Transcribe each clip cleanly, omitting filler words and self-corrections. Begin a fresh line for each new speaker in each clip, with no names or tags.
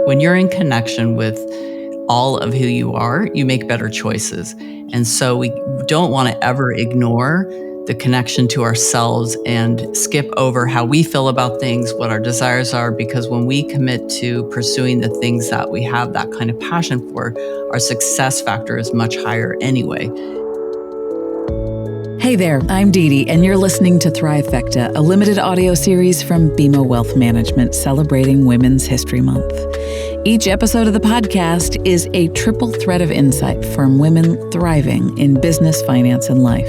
When you're in connection with all of who you are, you make better choices. And so we don't want to ever ignore the connection to ourselves and skip over how we feel about things, what our desires are, because when we commit to pursuing the things that we have that kind of passion for, our success factor is much higher anyway.
Hey there, I'm Dee Dee, and you're listening to Thrivefecta, a limited audio series from BMO Wealth Management celebrating Women's History Month. Each episode of the podcast is a triple thread of insight from women thriving in business, finance, and life.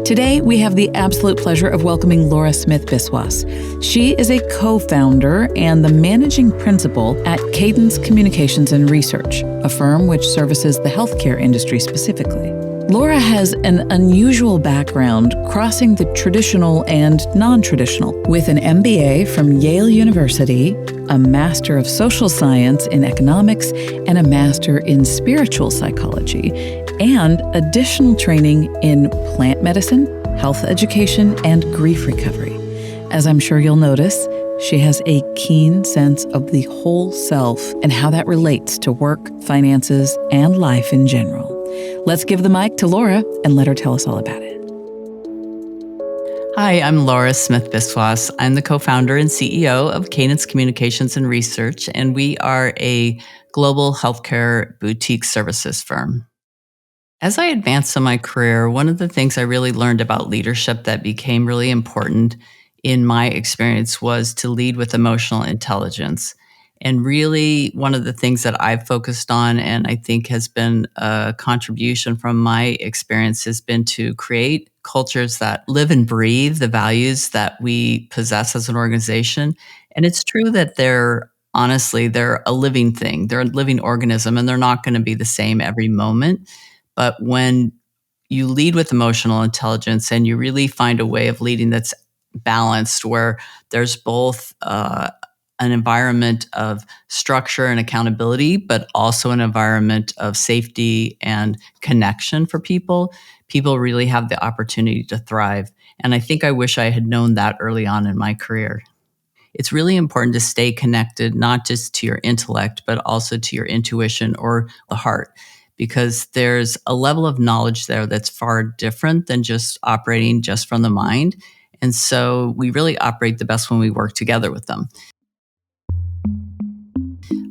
Today, we have the absolute pleasure of welcoming Laura Smith Biswas. She is a co-founder and the managing principal at Cadence Communications and Research, a firm which services the healthcare industry specifically. Laura has an unusual background crossing the traditional and non-traditional, with an MBA from Yale University, a Master of Social Science in Economics, and a Master in Spiritual Psychology, and additional training in plant medicine, health education, and grief recovery. As I'm sure you'll notice, she has a keen sense of the whole self and how that relates to work, finances, and life in general. Let's give the mic to Laura and let her tell us all about it.
Hi, I'm Laura Smith Biswas. I'm the co-founder and CEO of Cadence Communications and Research, and we are a global healthcare boutique services firm. As I advanced in my career, one of the things I really learned about leadership that became really important in my experience was to lead with emotional intelligence. And really, one of the things that I've focused on, and I think has been a contribution from my experience, has been to create cultures that live and breathe the values that we possess as an organization. And it's true that they're a living thing, they're a living organism, and they're not going to be the same every moment. But when you lead with emotional intelligence and you really find a way of leading that's balanced, where there's both an environment of structure and accountability, but also an environment of safety and connection for people, people really have the opportunity to thrive. And I think I wish I had known that early on in my career. It's really important to stay connected, not just to your intellect, but also to your intuition or the heart, because there's a level of knowledge there that's far different than just operating just from the mind. And so we really operate the best when we work together with them.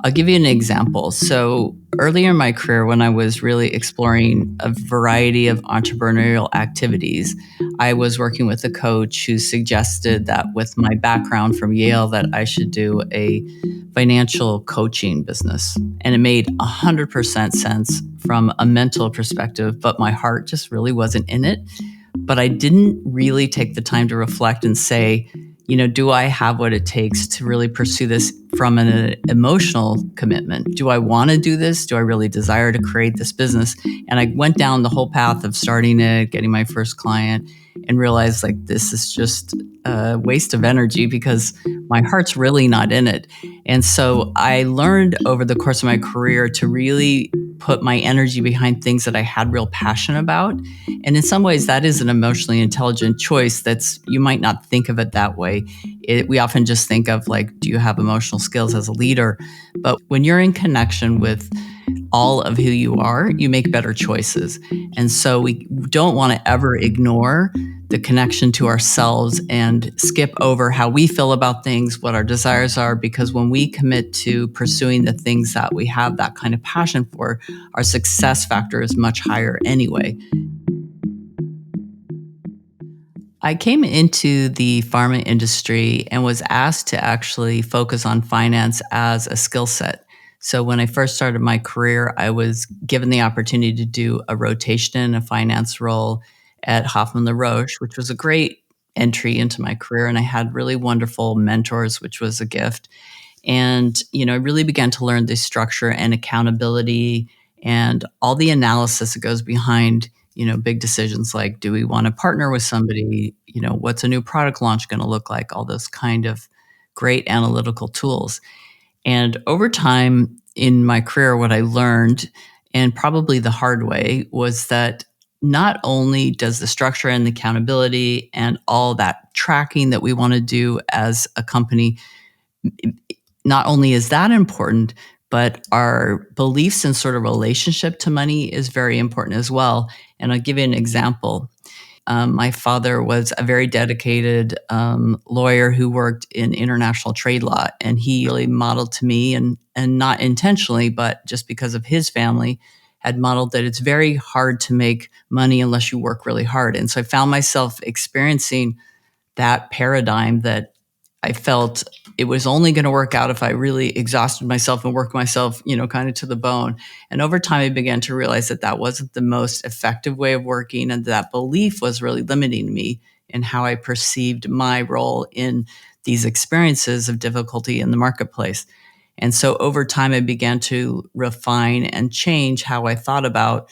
I'll give you an example. So earlier in my career, when I was really exploring a variety of entrepreneurial activities, I was working with a coach who suggested that with my background from Yale, that I should do a financial coaching business. And it made 100% sense from a mental perspective, but my heart just really wasn't in it. But I didn't really take the time to reflect and say, do I have what it takes to really pursue this from an emotional commitment? Do I want to do this? Do I really desire to create this business? And I went down the whole path of starting it, getting my first client, and realized this is just a waste of energy because my heart's really not in it. And so I learned over the course of my career to really put my energy behind things that I had real passion about. And in some ways, that is an emotionally intelligent choice. You might not think of it that way. We often just think of do you have emotional skills as a leader? But when you're in connection with all of who you are, you make better choices. And so we don't want to ever ignore the connection to ourselves and skip over how we feel about things, what our desires are, because when we commit to pursuing the things that we have that kind of passion for, our success factor is much higher anyway. I came into the pharma industry and was asked to actually focus on finance as a skill set. So when I first started my career, I was given the opportunity to do a rotation in a finance role at Hoffman LaRoche, which was a great entry into my career. And I had really wonderful mentors, which was a gift. And, I really began to learn the structure and accountability and all the analysis that goes behind, big decisions like, do we want to partner with somebody? What's a new product launch going to look like? All those kind of great analytical tools. And over time in my career, what I learned, and probably the hard way, was that not only does the structure and the accountability and all that tracking that we want to do as a company not only is that important, but our beliefs and sort of relationship to money is very important as well. And I'll give you an example. My father was a very dedicated lawyer who worked in international trade law, and he really modeled to me, and not intentionally, but just because of his family, had modeled that it's very hard to make money unless you work really hard. And so I found myself experiencing that paradigm that I felt it was only going to work out if I really exhausted myself and worked myself, kind of to the bone. And over time, I began to realize that that wasn't the most effective way of working, and that belief was really limiting me in how I perceived my role in these experiences of difficulty in the marketplace. And so over time, I began to refine and change how I thought about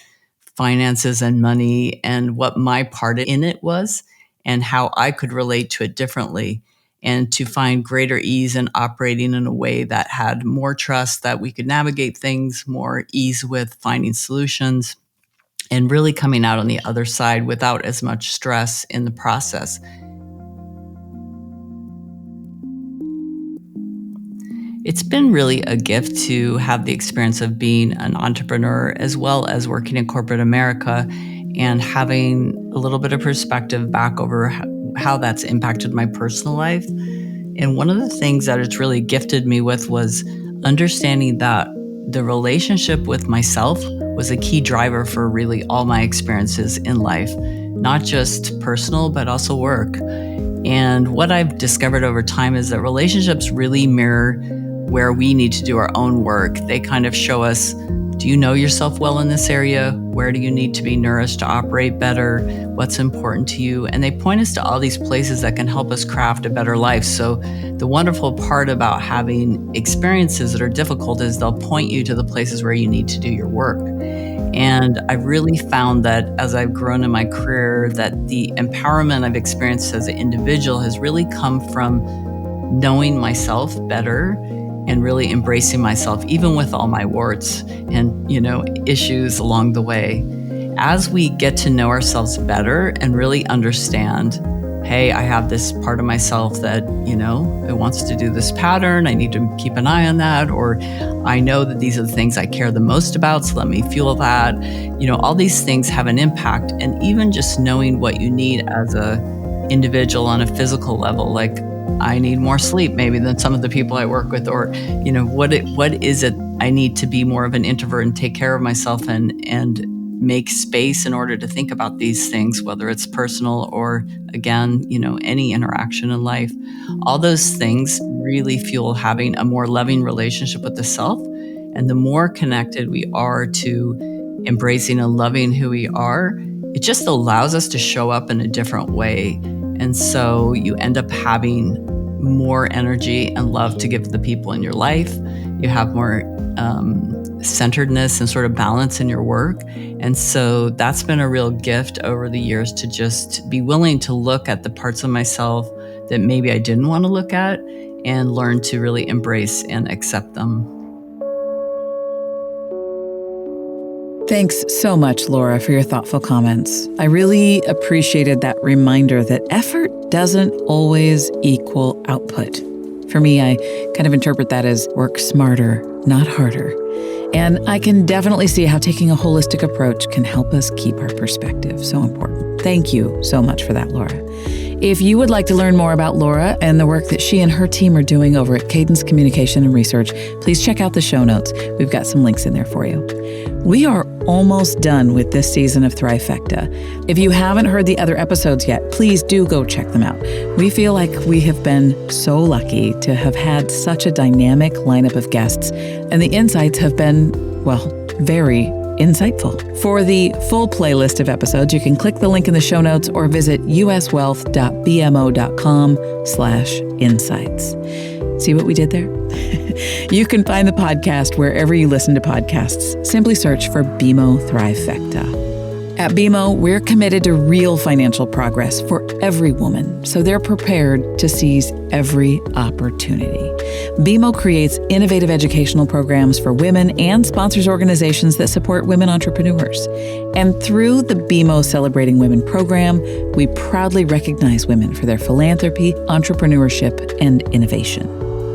finances and money and what my part in it was and how I could relate to it differently, and to find greater ease in operating in a way that had more trust, that we could navigate things, more ease with finding solutions, and really coming out on the other side without as much stress in the process. It's been really a gift to have the experience of being an entrepreneur as well as working in corporate America, and having a little bit of perspective back over how that's impacted my personal life. And one of the things that it's really gifted me with was understanding that the relationship with myself was a key driver for really all my experiences in life, not just personal, but also work. And what I've discovered over time is that relationships really mirror where we need to do our own work. They kind of show us, do you know yourself well in this area? Where do you need to be nourished to operate better? What's important to you? And they point us to all these places that can help us craft a better life. So the wonderful part about having experiences that are difficult is they'll point you to the places where you need to do your work. And I've really found that as I've grown in my career, that the empowerment I've experienced as an individual has really come from knowing myself better and really embracing myself, even with all my warts and, issues along the way. As we get to know ourselves better and really understand, hey, I have this part of myself that, it wants to do this pattern. I need to keep an eye on that. Or I know that these are the things I care the most about, so let me fuel that. All these things have an impact. And even just knowing what you need as a individual on a physical level, like I need more sleep maybe than some of the people I work with, or, what is it I need to be more of an introvert and take care of myself and make space in order to think about these things, whether it's personal or, again, any interaction in life. All those things really fuel having a more loving relationship with the self. And the more connected we are to embracing and loving who we are, it just allows us to show up in a different way. And so you end up having more energy and love to give to the people in your life. You have more centeredness and sort of balance in your work. And so that's been a real gift over the years, to just be willing to look at the parts of myself that maybe I didn't want to look at and learn to really embrace and accept them.
Thanks so much, Laura, for your thoughtful comments. I really appreciated that reminder that effort doesn't always equal output. For me, I kind of interpret that as work smarter, not harder. And I can definitely see how taking a holistic approach can help us keep our perspective. So important. Thank you so much for that, Laura. If you would like to learn more about Laura and the work that she and her team are doing over at Cadence Communication and Research, please check out the show notes. We've got some links in there for you. We are almost done with this season of Thrivefecta. If you haven't heard the other episodes yet, please do go check them out. We feel like we have been so lucky to have had such a dynamic lineup of guests, and the insights have been, very insightful. For the full playlist of episodes, you can click the link in the show notes or visit uswealth.bmo.com/insights. See what we did there? You can find the podcast wherever you listen to podcasts. Simply search for BMO Thrivefecta. At BMO, we're committed to real financial progress for every woman, so they're prepared to seize every opportunity. BMO creates innovative educational programs for women and sponsors organizations that support women entrepreneurs. And through the BMO Celebrating Women program, we proudly recognize women for their philanthropy, entrepreneurship, and innovation.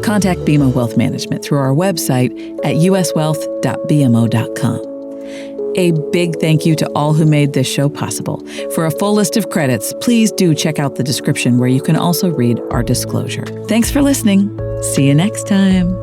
contact BMO Wealth Management through our website at uswealth.bmo.com. A big thank you to all who made this show possible. For a full list of credits, please do check out the description where you can also read our disclosure. Thanks for listening. See you next time.